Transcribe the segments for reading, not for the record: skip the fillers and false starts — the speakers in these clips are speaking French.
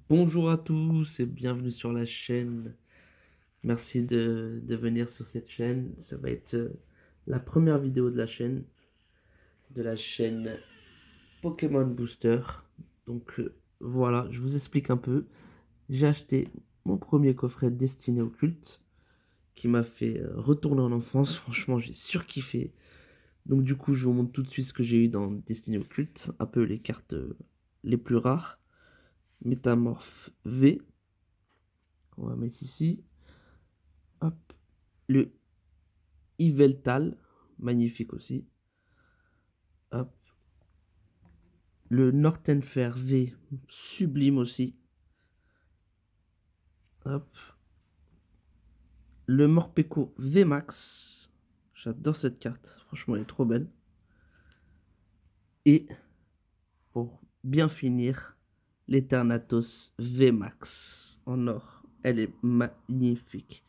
Bonjour à tous et bienvenue sur la chaîne. Merci de venir sur cette chaîne. Ça va être la première vidéo de la chaîne Pokémon Booster. Donc voilà, je vous explique un peu. J'ai acheté mon premier coffret Destiné Occulte qui m'a fait retourner en enfance. Franchement, j'ai surkiffé. Donc du coup, je vous montre tout de suite ce que j'ai eu dans Destiné Occulte. Un peu les cartes les plus rares. Métamorphe V, on va mettre ici. Hop, le Yveltal, magnifique aussi. Hop, le Nortenfer V, sublime aussi. Hop, le Morpeko V Max, j'adore cette carte, franchement elle est trop belle. Et pour bien finir, l'Eternatus V Max en or, elle est magnifique.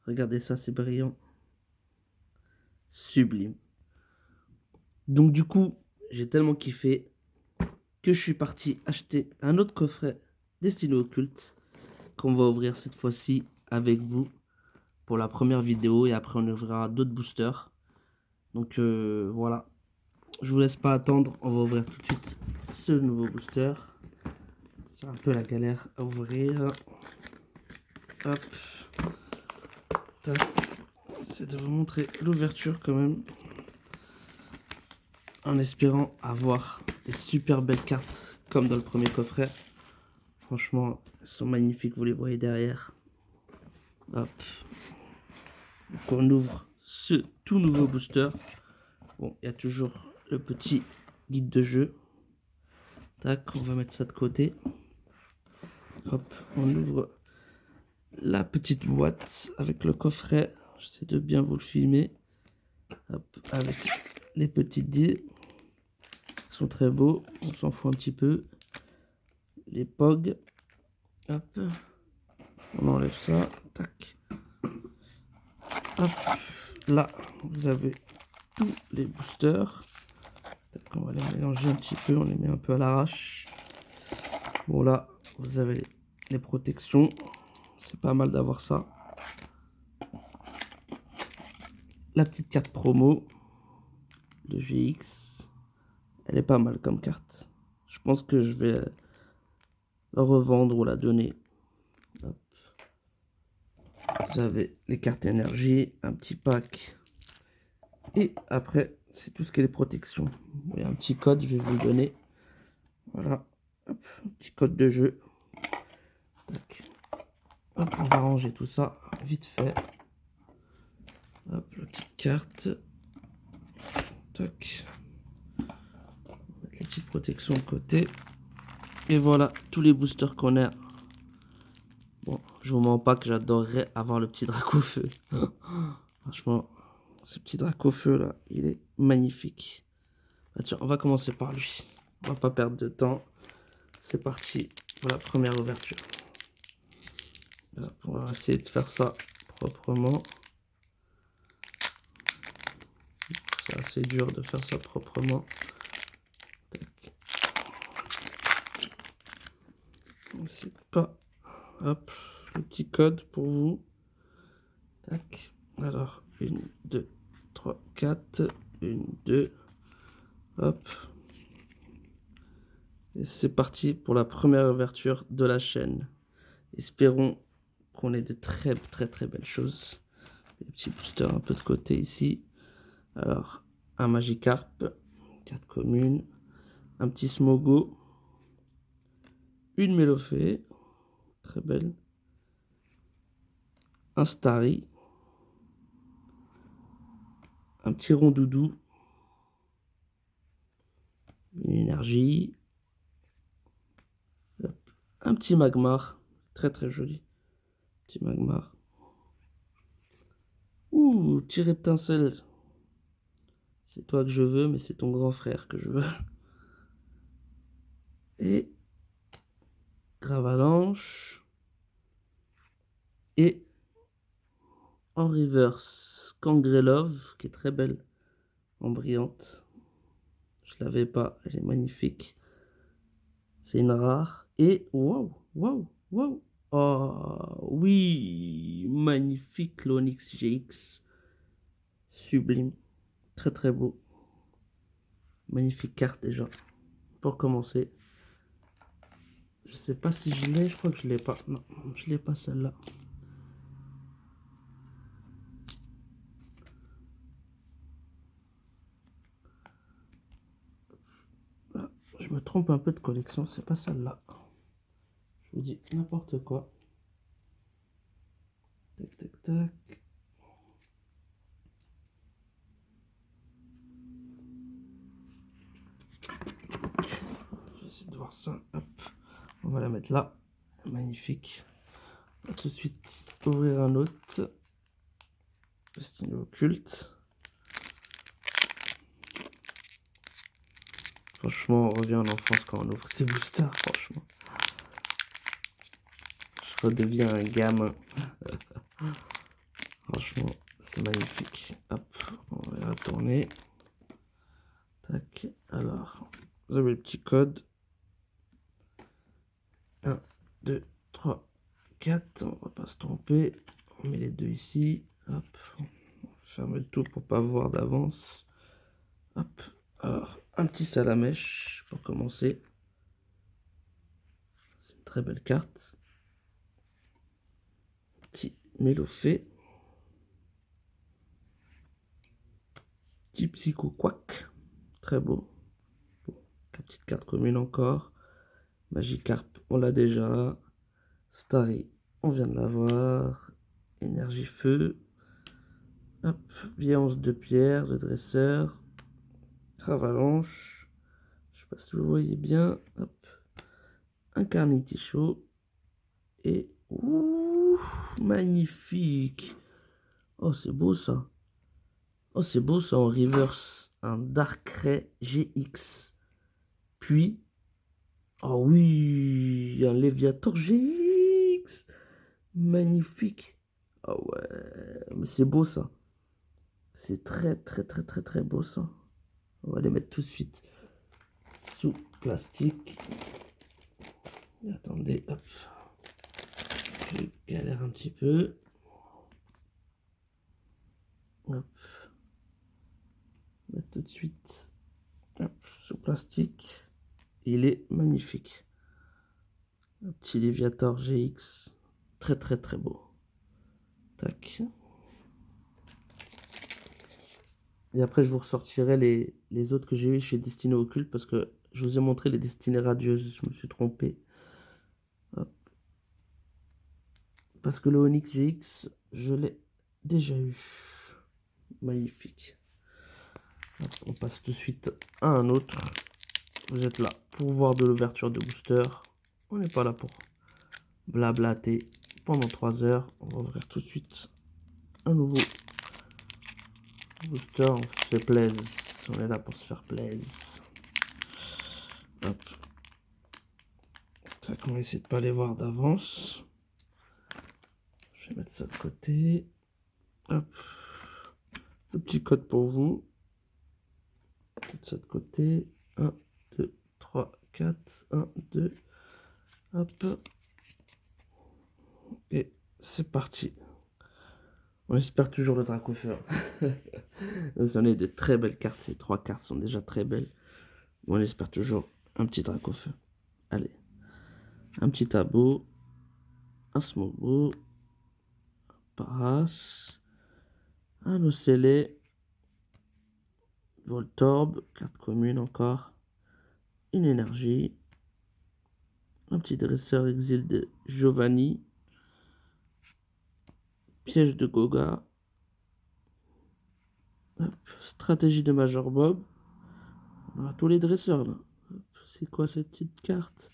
Regardez ça, c'est brillant, sublime. Donc du coup, j'ai tellement kiffé que je suis parti acheter un autre coffret destiné au culte qu'on va ouvrir cette fois-ci avec vous pour la première vidéo et après on ouvrira d'autres boosters. Donc voilà, je vous laisse pas attendre, on va ouvrir tout de suite ce nouveau booster. C'est un peu la galère à ouvrir. Hop, tac. C'est de vous montrer l'ouverture quand même, en espérant avoir des super belles cartes comme dans le premier coffret. Franchement, elles sont magnifiques, vous les voyez derrière. Hop. Donc on ouvre ce tout nouveau booster. Bon, il y a toujours le petit guide de jeu. Tac, on va mettre ça de côté. Hop, on ouvre la petite boîte avec le coffret. J'essaie de bien vous le filmer. Hop, avec les petits dés. Ils sont très beaux. On s'en fout un petit peu. Les POG. Hop, on enlève ça. Tac. Hop, là, vous avez tous les boosters. On va les mélanger un petit peu. On les met un peu à l'arrache. Bon, là, vous avez les protections. C'est pas mal d'avoir ça. La petite carte promo de GX. Elle est pas mal comme carte. Je pense que je vais la revendre ou la donner. Hop. Vous avez les cartes énergie, un petit pack. Et après, c'est tout ce qui est les protections. Il y a un petit code, je vais vous le donner. Voilà. Hop, un petit code de jeu. Tac. Hop, on va ranger tout ça vite fait. Hop, la petite carte. Tac. Mettre les petites protections de côté. Et voilà, tous les boosters qu'on a. Bon, je vous mens pas que j'adorerais avoir le petit Dracofeu. Franchement, ce petit Dracofeu là, il est magnifique. Ah, tiens, on va commencer par lui. On va pas perdre de temps. C'est parti pour la première ouverture. Là, on va essayer de faire ça proprement. C'est assez dur de faire ça proprement. Tac. C'est pas. Hop, le petit code pour vous. Tac. Alors, 1, 2, 3, 4. 1, 2. Hop. Et c'est parti pour la première ouverture de la chaîne. Espérons qu'on ait de très belles choses. Les petits boosters un peu de côté ici. Alors, un Magikarp, carte commune, un petit Smogo, une Mélofée, très belle, un Starry, un petit Rondoudou, une énergie, un petit Magmar, très joli, petit Magmar. Ouh, petit Reptincelle, c'est toi que je veux, mais c'est ton grand frère que je veux. Et Gravalanche. Et en reverse, Kangrelov, qui est très belle, en brillante. Je l'avais pas, elle est magnifique. C'est une rare. Et waouh, waouh, waouh. Oh oui, magnifique l'Onyx GX. Sublime. Très très beau. Magnifique carte déjà. Pour commencer. Je sais pas si je l'ai, je crois que je l'ai pas. Non, je l'ai pas celle-là. Ah, je me trompe un peu de collection, c'est pas celle-là. Je vous dis n'importe quoi. Tac, tac, tac. Je vais essayer de voir ça. Hop. On va la mettre là. Magnifique. On va tout de suite ouvrir un autre. Destiné au culte. Franchement, on revient en enfance quand on ouvre ces boosters, franchement. Je redeviens un gamin. Franchement, c'est magnifique. Hop, on va retourner. Tac, alors, vous avez le petit code. 1, 2, 3, 4. On va pas se tromper. On met les deux ici. Hop, on ferme le tout pour pas voir d'avance. Hop, alors, un petit salamèche pour commencer. C'est une très belle carte. Petit Mélofée. Petit Psycho Quack. Très beau. Bon, petite carte commune encore. Magikarp, on l'a déjà. Starry, on vient de l'avoir. Énergie Feu. Hop, Violence de pierre, de dresseur. Cravalanche. Je sais pas si vous voyez bien. Hop. Incarnity Show. Et. Ouh, magnifique. Oh, c'est beau ça. Oh, c'est beau ça en reverse. Un Darkrai GX. Puis. Oh oui, un Léviator GX. Magnifique. Ah ouais, mais c'est beau ça. C'est très très très très très beau ça. On va les mettre tout de suite sous plastique. Et attendez, hop. Je galère un petit peu. Hop. Mettre tout de suite hop, sous plastique. Il est magnifique. Un petit Léviator GX. Très très très beau. Tac. Et après, je vous ressortirai les autres que j'ai eu chez Destiné Occulte parce que je vous ai montré les Destinées Radieuses. Je me suis trompé. Hop. Parce que le Onyx GX, je l'ai déjà eu. Magnifique. Hop, on passe tout de suite à un autre. Vous êtes là pour voir de l'ouverture de booster. On n'est pas là pour blablater pendant 3 heures. On va ouvrir tout de suite un nouveau booster. On se fait plaisir. On est là pour se faire plaisir. Hop. Tac, on va essayer de pas les voir d'avance. Je vais mettre ça de côté. Hop. Le petit code pour vous. Mettre ça de côté. 1, 2, 3, 4. 1, 2. Hop. Et c'est parti. On espère toujours le Dracofeu. Vous en avez de très belles cartes. Les 3 cartes sont déjà très belles. On espère toujours un petit Dracofeu. Allez. Un petit Abo. Un Smogo. Un Paras. Un Ocellé. Voltorb. Carte commune encore. Une énergie. Un petit dresseur exil de Giovanni. Piège de Goga. Hop. Stratégie de Major Bob. On a tous les dresseurs là. C'est quoi cette petite carte?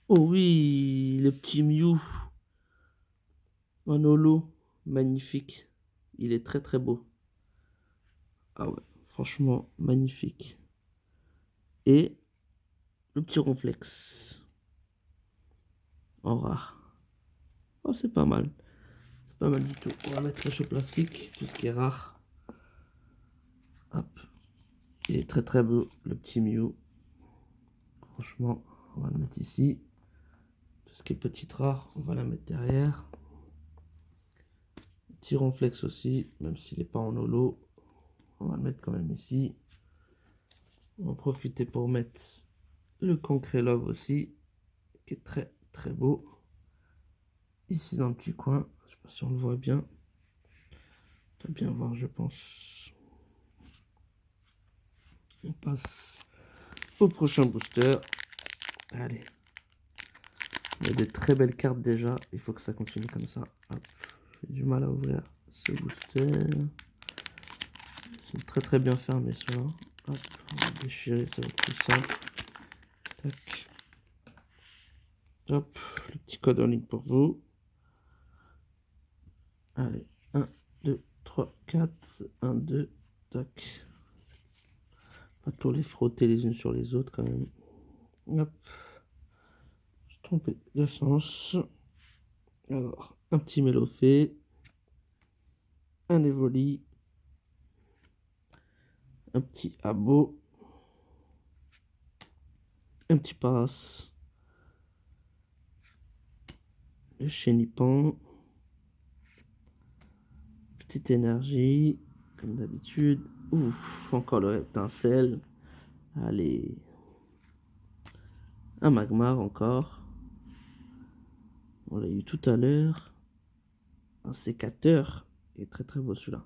Oh oui, le petit Mew en holo. Magnifique. Il est très très beau. Ah ouais, franchement magnifique. Et le petit Ronflex en rare. Oh, c'est pas mal. C'est pas mal du tout. On va mettre ça chez plastique, tout ce qui est rare. Hop. Il est très très beau, le petit Mew. Franchement, on va le mettre ici. tout ce qui est petite rare, on va la mettre derrière. Petit ronflex aussi, même s'il n'est pas en holo, on va le mettre quand même ici. On va en profiter pour mettre le concret love aussi, qui est très très beau. Ici dans le petit coin, je sais pas si on le voit bien. On doit bien voir, je pense. On passe au prochain booster. Allez. Il y a de très belles cartes déjà. Il faut que ça continue comme ça. Hop. J'ai du mal à ouvrir ce booster. Ils sont très très bien fermés ceux-là. Hop. On va déchirer, ça va être plus simple. Tac. Hop. Le petit code en ligne pour vous. Allez. 1, 2, 3, 4. 1, 2. Tac. Pas trop les frotter les unes sur les autres quand même. Hop. Je suis trompé de sens. Alors, un petit Mélofée. Un Evoli. Un petit Abo. Un petit Paras. Le Chenipan. Petite énergie. Comme d'habitude. Ouf, encore le Reptincelle. Allez. Un Magmar encore. On l'a eu tout à l'heure. Un sécateur. Il est très très beau celui-là.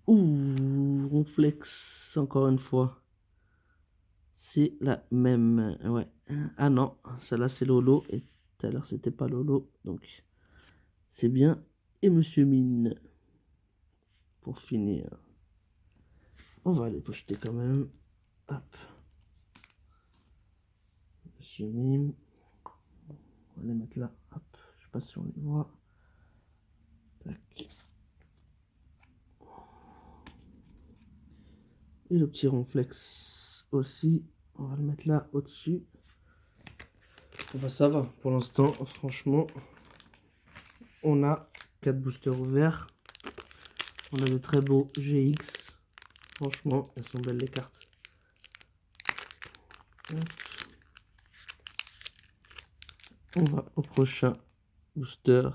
Ouh, Ronflex encore une fois. C'est la même. Ouais. Ah non, celle-là c'est Lolo. Et tout à l'heure c'était pas Lolo. Donc c'est bien. Et Monsieur Mine. Pour finir. On va les pocheter quand même. Hop. Monsieur Mime. On va les mettre là. Hop. Je sais pas si on les voit. Tac. Et le petit Ronflex aussi. On va le mettre là au-dessus. Bah, ça va. Pour l'instant, franchement, on a 4 boosters ouverts. On a de très beaux GX. Franchement, elles sont belles les cartes. On va au prochain booster.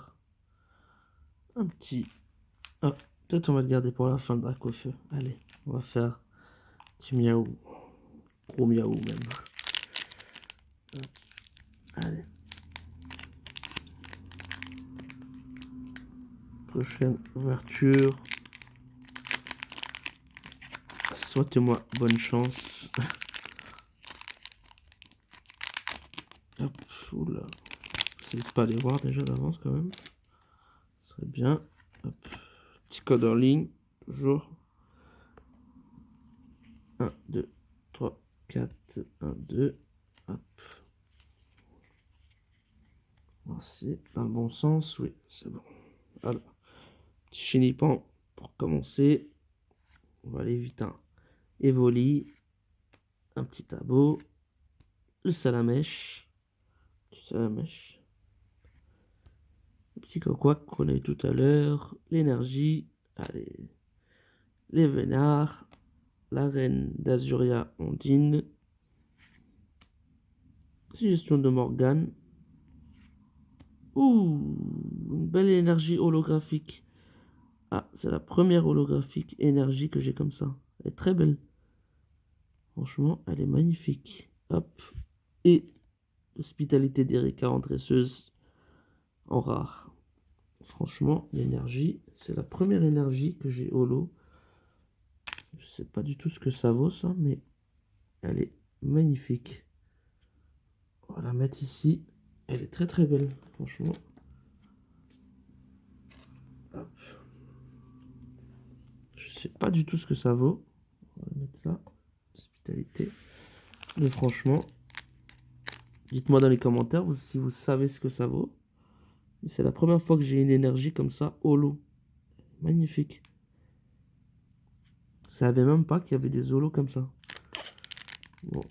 Un petit... Ah, peut-être on va le garder pour la fin de Dracofeu. Allez, on va faire petit miaou. Gros miaou même. Allez. Prochaine ouverture. Souhaitez-moi bonne chance. Hop, oula. J'essaie pas les voir déjà d'avance quand même. Ce serait bien. Hop. Petit code en ligne. Toujours. 1, 2, 3, 4. 1, 2. Hop. C'est dans le bon sens. Oui, c'est bon. Alors. Petit Chenipan pour commencer. On va aller vite. Un Evoli. Un petit Abo. Le Salamèche. Petit Salamèche. Le petit Coquac qu'on a eu tout à l'heure. L'énergie. Allez. Les Vénards. La reine d'Azuria Ondine. Suggestion de Morgane. Ouh, une belle énergie holographique. Ah, c'est la première holographique énergie que j'ai comme ça. Elle est très belle. Franchement, elle est magnifique. Hop. Et l'hospitalité d'Erika en dresseuse en rare. Franchement, l'énergie, c'est la première énergie que j'ai holo. Je sais pas du tout ce que ça vaut ça, mais elle est magnifique. On va la mettre ici. Elle est très très belle, franchement. Hop. Je sais pas du tout ce que ça vaut. On va la mettre là. Hospitalité. Mais franchement, dites-moi dans les commentaires si vous savez ce que ça vaut. C'est la première fois que j'ai une énergie comme ça, holo. Magnifique. Je savais même pas qu'il y avait des holos comme ça. Bon,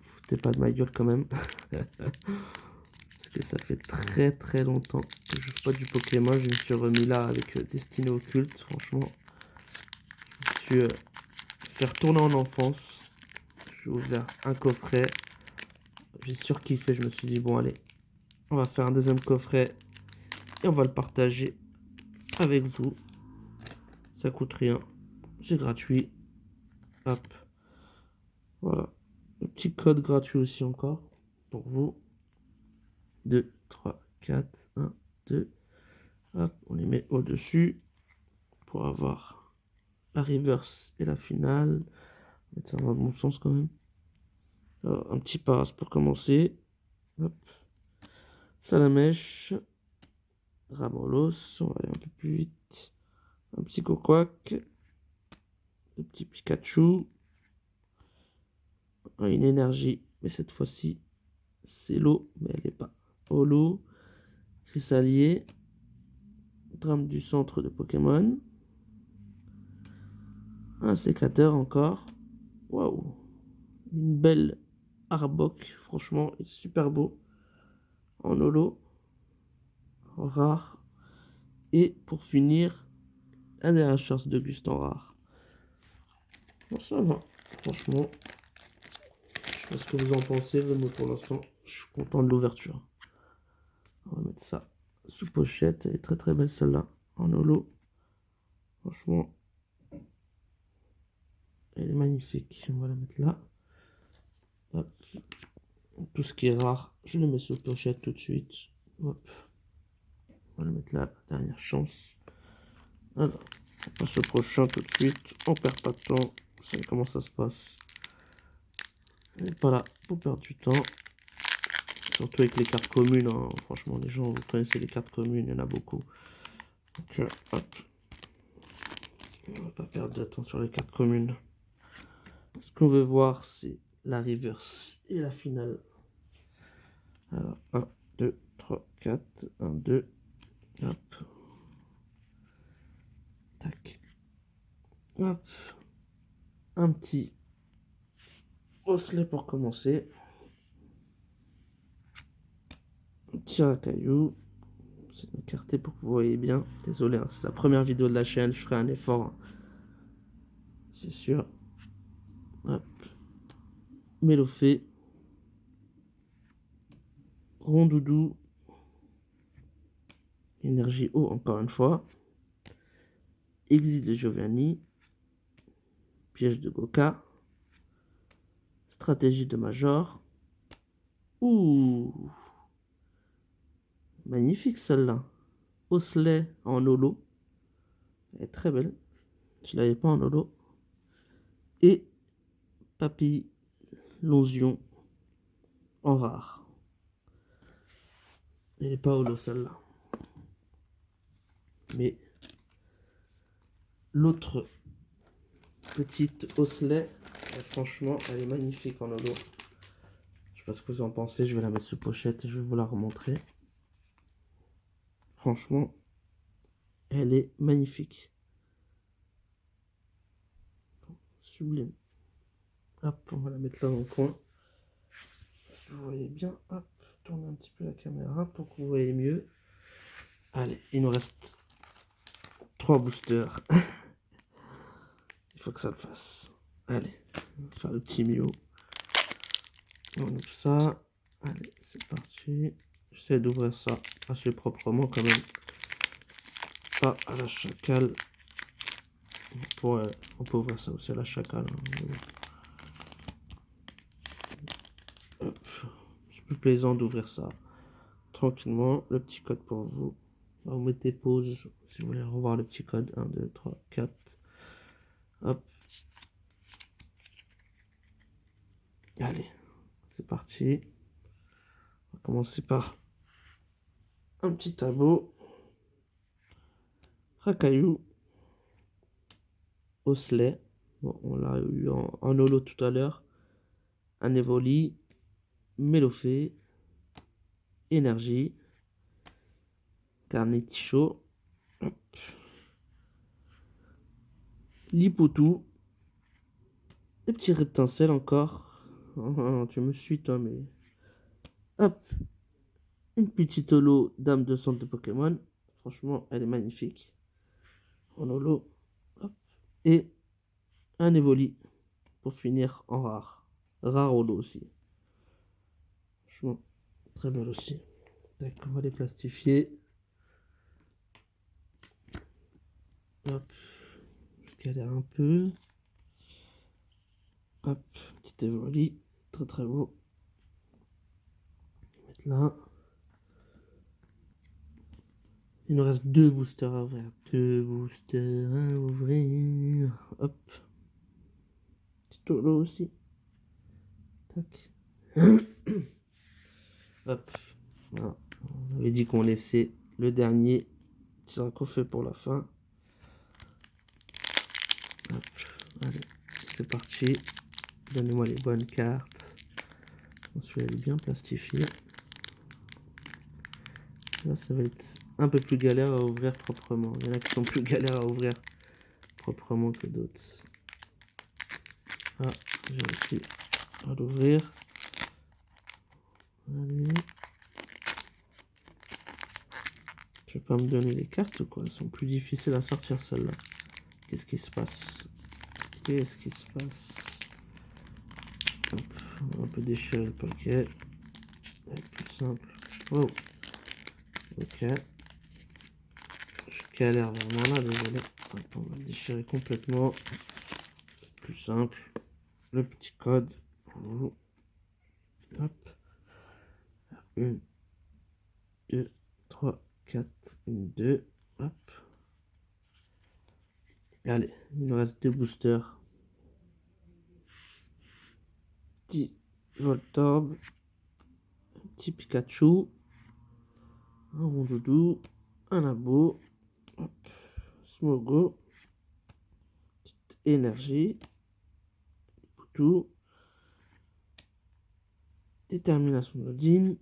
foutez pas de ma gueule quand même. Parce que ça fait très très longtemps que je joue pas du Pokémon. Je me suis remis là avec Destinée Occulte. Franchement, je me suis fait retourner en enfance. J'ai ouvert un coffret. J'ai surkiffé, je me suis dit, bon allez, on va faire un deuxième coffret et on va le partager avec vous. Ça coûte rien, c'est gratuit. Hop, voilà. Le petit code gratuit aussi encore pour vous. 2, 3, 4, 1, 2. Hop, on les met au-dessus pour avoir la reverse et la finale. Mettre ça dans le bon sens quand même. Alors, un petit passe pour commencer. Hop. Salamèche. Ramolos. On va aller un peu plus vite. Un petit Coquac. Le petit Pikachu. Une énergie. Mais cette fois-ci, c'est l'eau. Mais elle n'est pas holo. Crisalier. Drame du centre de Pokémon. Un sécateur encore. Waouh. Une belle Arbok. Franchement, il est super beau. En holo. En rare. Et pour finir, un RH de Gust en rare. Bon, ça va. Franchement, je sais pas ce que vous en pensez, mais pour l'instant, je suis content de l'ouverture. On va mettre ça sous pochette. Elle est très très belle celle-là. En holo. Franchement, elle est magnifique. On va la mettre là. Hop. Tout ce qui est rare, je le mets sous pochette tout de suite. Hop. On va le mettre là. Dernière chance. Alors, on passe au prochain tout de suite. On perd pas de temps. Vous savez comment ça se passe. On n'est pas là pour perdre du temps. Surtout avec les cartes communes. Hein. Franchement, les gens, vous connaissez les cartes communes, il y en a beaucoup. Donc, hop. On va pas perdre de temps sur les cartes communes. Ce qu'on veut voir, c'est la reverse et la finale. Alors, 1, 2, 3, 4. 1, 2. Hop. Tac. Hop. Un petit osselet pour commencer. Un petit racaillou. C'est écarté pour que vous voyez bien. Désolé, hein, c'est la première vidéo de la chaîne. Je ferai un effort. Hein. C'est sûr. Hop. Mélofée. Rondoudou. Énergie eau encore une fois. Exit de Giovanni. Piège de Goka. Stratégie de Major. Ouh. Magnifique celle-là. Osselet en holo. Elle est très belle. Je l'avais pas en holo. Et Papy Lonzion en rare. Elle n'est pas holo celle-là. Mais l'autre petite osselet, franchement, elle est magnifique en holo. Je sais pas ce que vous en pensez. Je vais la mettre sous pochette et je vais vous la remontrer. Franchement, elle est magnifique. Sublime. Hop, on va la mettre là dans le coin. Si vous voyez bien, hop, tournez un petit peu la caméra pour que vous voyez mieux. Allez, il nous reste 3 boosters. Il faut que ça le fasse. Allez, on va faire le petit Mio. On ouvre ça. Allez, c'est parti. J'essaie d'ouvrir ça assez proprement quand même. Pas à la chacale. Ouais, on peut ouvrir ça aussi à la chacale. Hein. Hop. C'est plus plaisant d'ouvrir ça tranquillement. Le petit code pour vous. Vous mettez pause si vous voulez revoir le petit code. 1, 2, 3, 4. Hop. Allez, c'est parti. On va commencer par un petit tableau. Racaillou. Osselet. Bon, on l'a eu en holo tout à l'heure. Un Evoli. Mélofée. Énergie. Carneticho. Lipotou. Des petits rétincelles encore. Oh, tu me suis toi, mais. Hop. Une petite holo dame de centre de Pokémon. Franchement, elle est magnifique. En holo. Hop. Et un Evoli pour finir en rare. Rare holo aussi. Franchement, très belle aussi. Tac, on va les plastifier. Hop, je galère un peu. Hop, petit évoli, très très beau. On va mettre là. Il nous reste 2 boosters à ouvrir. 2 boosters à ouvrir. Hop. Petit holo aussi. Tac. Hop. Voilà. On avait dit qu'on laissait le dernier petit coffret pour la fin. Hop. Allez, c'est parti. Donnez-moi les bonnes cartes. Celui-là est bien plastifié. Là, ça va être un peu plus galère à ouvrir proprement. Il y en a qui sont plus galères à ouvrir proprement que d'autres. Ah, j'ai réussi à l'ouvrir. Allez. Je vais pas me donner les cartes ou quoi? Elles sont plus difficiles à sortir celles-là. Qu'est-ce qui se passe? Qu'est-ce qui se passe? Hop, on va un peu déchirer le paquet. Plus simple. Oh. Ok. Je galère vraiment là, désolé. Hop, on va le déchirer complètement. Plus simple. Le petit code. Oh. Hop. 1, 2, 3, 4, 1, 2. Hop. Allez, il nous reste 2 boosters. Petit Voltorb. Un petit Pikachu. Un Rondoudou. Un Abo. Hop. Smogo. Petite énergie. Poutou. Détermination d'Odin.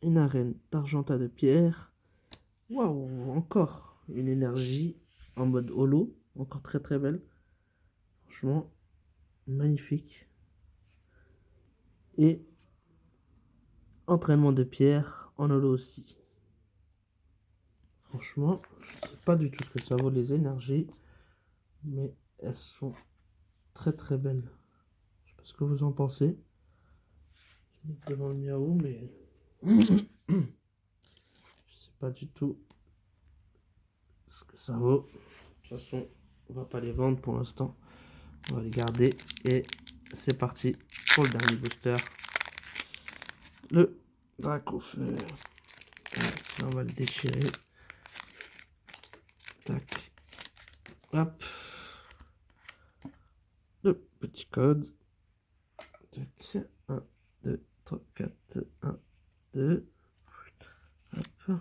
Une arène d'Argenta de pierre. Waouh, encore une énergie en mode holo. Encore très très belle. Franchement, magnifique. Et entraînement de pierre en holo aussi. Franchement, je sais pas du tout ce que ça vaut les énergies. Mais elles sont très très belles. Je sais pas ce que vous en pensez. Je vais mettre devant le miaou, mais je sais pas du tout ce que ça vaut. De toute façon, on va pas les vendre pour l'instant. On va les garder. Et c'est parti pour le dernier booster. Le Dracofeu. On va le déchirer. Tac. Hop. Le petit code. Tac. 1, 2, 3, 4. 1, 2. Hop.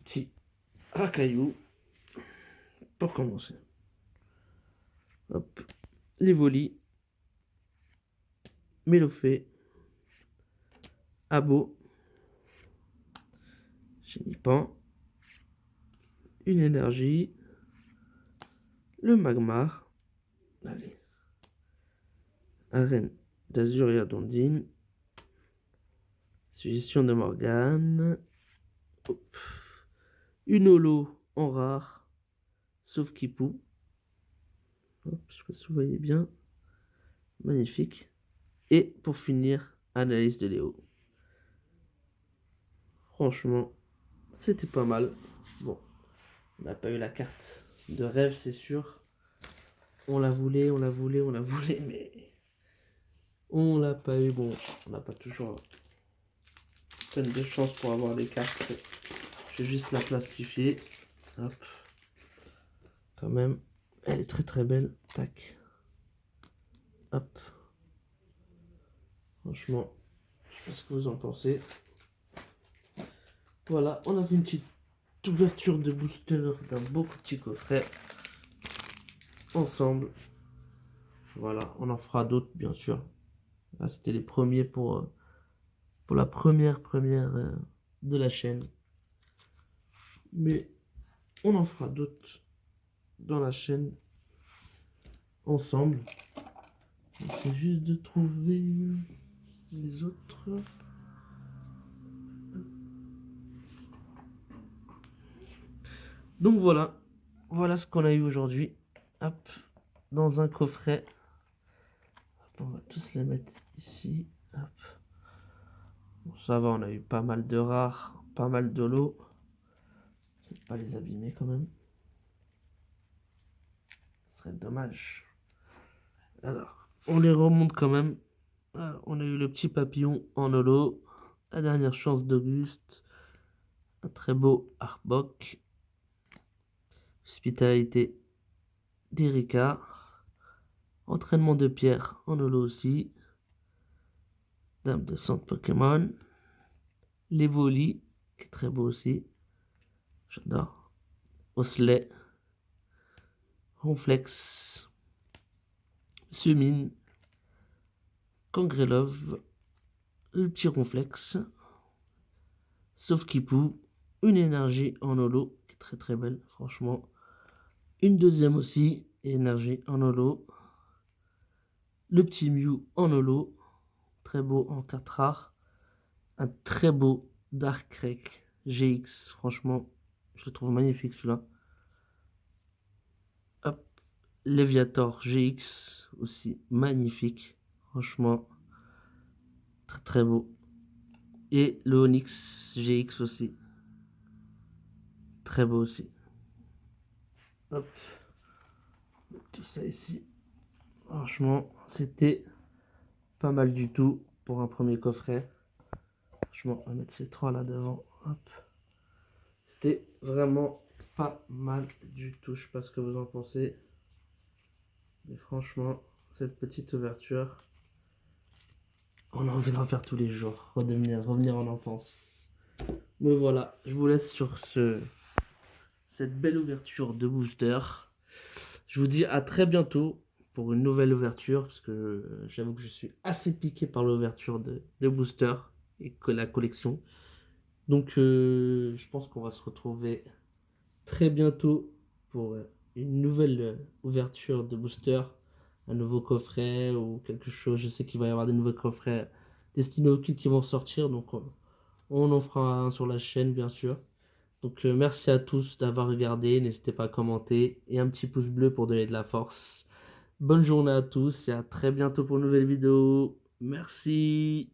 Petit racaillou. Pour commencer. Hop. Les volis. Mélofée. Abo. Chenipan. Une énergie. Le Magmar. Allez. Arène d'Azuria d'Ondine. Suggestion de Morgane. Hop. Une holo en rare. Sauf Kipou. Hop, je sais pas si vous voyez bien. Magnifique. Et pour finir, analyse de Léo. Franchement, c'était pas mal. Bon, on n'a pas eu la carte de rêve, c'est sûr. On la voulait, on la voulait, on la voulait, mais on l'a pas eu. Bon, on n'a pas toujours plein de chance pour avoir les cartes. Je vais juste la plastifier. Hop. Quand même, elle est très très belle. Tac. Hop. Franchement, je sais pas ce que vous en pensez. Voilà, on a fait une petite ouverture de booster d'un beau petit coffret. Ensemble. Voilà, on en fera d'autres bien sûr. Là, c'était les premiers pour la première de la chaîne. Mais on en fera d'autres dans la chaîne ensemble. C'est juste de trouver les autres. Donc voilà, voilà ce qu'on a eu aujourd'hui. Hop, dans un coffret On va tous les mettre ici. Hop. Bon, ça va, on a eu pas mal de rares, pas mal de lots. C'est pas les abîmer quand même. Ce serait dommage. Alors, on les remonte quand même. Alors, on a eu le petit papillon en holo. La dernière chance d'Auguste. Un très beau Arbok. Hospitalité d'Erika. Entraînement de pierre en holo aussi. Dame de centre Pokémon. L'Evoli, qui est très beau aussi. J'adore. Osley. Ronflex. Sumine. Kangrelov. Le petit Ronflex. Sauf Kipou. Une énergie en holo, qui est très très belle, franchement. Une deuxième aussi, énergie en holo. Le petit Mew en holo, très beau en 4 rares. Un très beau Darkrai GX, franchement, je le trouve magnifique celui-là. Hop, Léviator GX aussi, magnifique, franchement, très très beau. Et le Onix GX aussi, très beau aussi. Hop, tout ça ici. Franchement, c'était pas mal du tout pour un premier coffret. Franchement, on va mettre ces trois là devant. Hop. C'était vraiment pas mal du tout. Je sais pas ce que vous en pensez. Mais franchement, cette petite ouverture, on a envie d'en faire tous les jours. Revenir en enfance. Mais voilà, je vous laisse sur cette belle ouverture de booster. Je vous dis à très bientôt pour une nouvelle ouverture. Parce que j'avoue que je suis assez piqué par l'ouverture de booster et que la collection. Donc je pense qu'on va se retrouver très bientôt pour une nouvelle ouverture de booster, un nouveau coffret ou quelque chose. Je sais qu'il va y avoir des nouveaux coffrets destinés aux kids qui vont sortir, donc on en fera un sur la chaîne bien sûr. Donc merci à tous d'avoir regardé, n'hésitez pas à commenter et un petit pouce bleu pour donner de la force. Bonne journée à tous et à très bientôt pour une nouvelle vidéo. Merci.